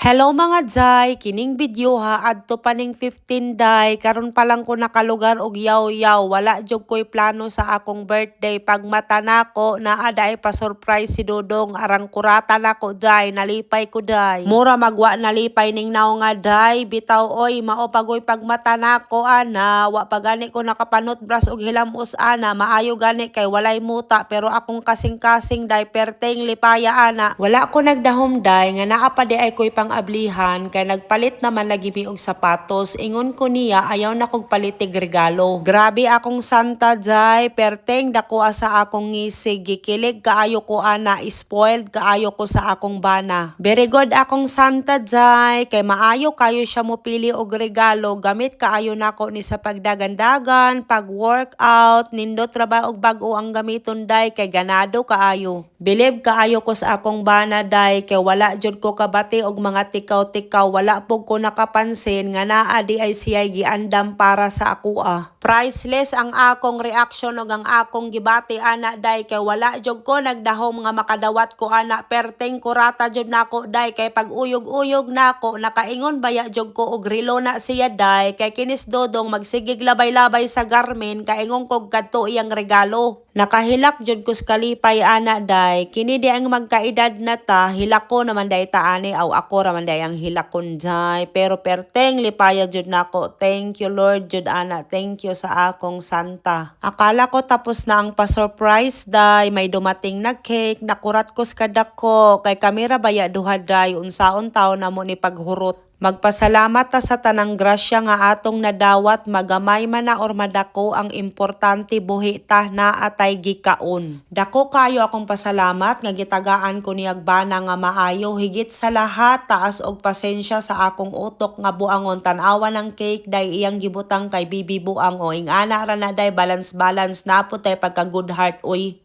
Hello mga Jai, kining video ha, adto pa ning 15 day, karon pa lang ko nakalugar og yaw-yaw, wala jud ko'y plano sa akong birthday, pag mata nako, naa daay pa surprise si Dodong, arang kurata nako Jai, nalipay ko Jai. Mura magwa nalipay ning naw nga Jai, bitaw oy, mao pagoy pag mata nako ana, wa pa gani ko nakapanot bras og hilamos ana, maayo gani kay walay muta, pero akong kasing-kasing Jai, perteng lipaya ana, wala ko nagdahom Jai, nga naa pa di ay ko'y ablihan kay nagpalit naman lagi mi og sapatos, ingon ko niya ayaw na kog palitig regalo. Grabe akong Santa Jai, perteng dako sa akong ngisig, gikilig kaayo ko ana, spoiled kaayo ko sa akong bana. Very good akong Santa Jai, kay maayo kayo siya mo pili og regalo, gamit kaayo nako ni sa pagdagandagan, pag workout, nindot ra ba og bag-o ang gamiton Day, kay ganado kaayo. Believe kaayo ko sa akong bana Day, kay wala jud ko kabati og mga tikaw-tikaw, wala po ko nakapansin nga naa di ay siya'y giandam para sa akoa. Priceless ang akong reaction ug ang akong gibati ana Day, kay wala jud ko nagdahom nga makadawat ko ana, perteng kurata jud nako Day, kay pag uyog-uyog nako nakaingon baya jud ko og relo na siya Day, kay kinis Dodong magsigig labay-labay sa Garmin, kaingon kog kadto iyang regalo. Nakahilak jud ko sa kalipay ana Day, kini di ang magkaedad na ta, hilako naman Day taani aw ako raman Day ang hilakon Day, pero perteng lipaya jud nako. Thank you Lord jud ana, thank you sa akong Santa. Akala ko tapos na ang pa-surprise Day, may dumating na cake, nakurat ko sa kadako, kay kamera baya duha Day, unsaon taon na mo ni paghurot. Magpasalamat ta sa tanang grasya nga atong nadawat, magamay man na or madako, ang importante buhi ta na atay gikaon. Dako kayo akong pasalamat nga gitagaan ko niyag bana nga maayo, higit sa lahat taas og pasensya sa akong utok nga buangon, tan-awa ng cake Day iyang gibutang kay Bibi Buang o ingana ra na Day, balance na po tay pagka good heart uy.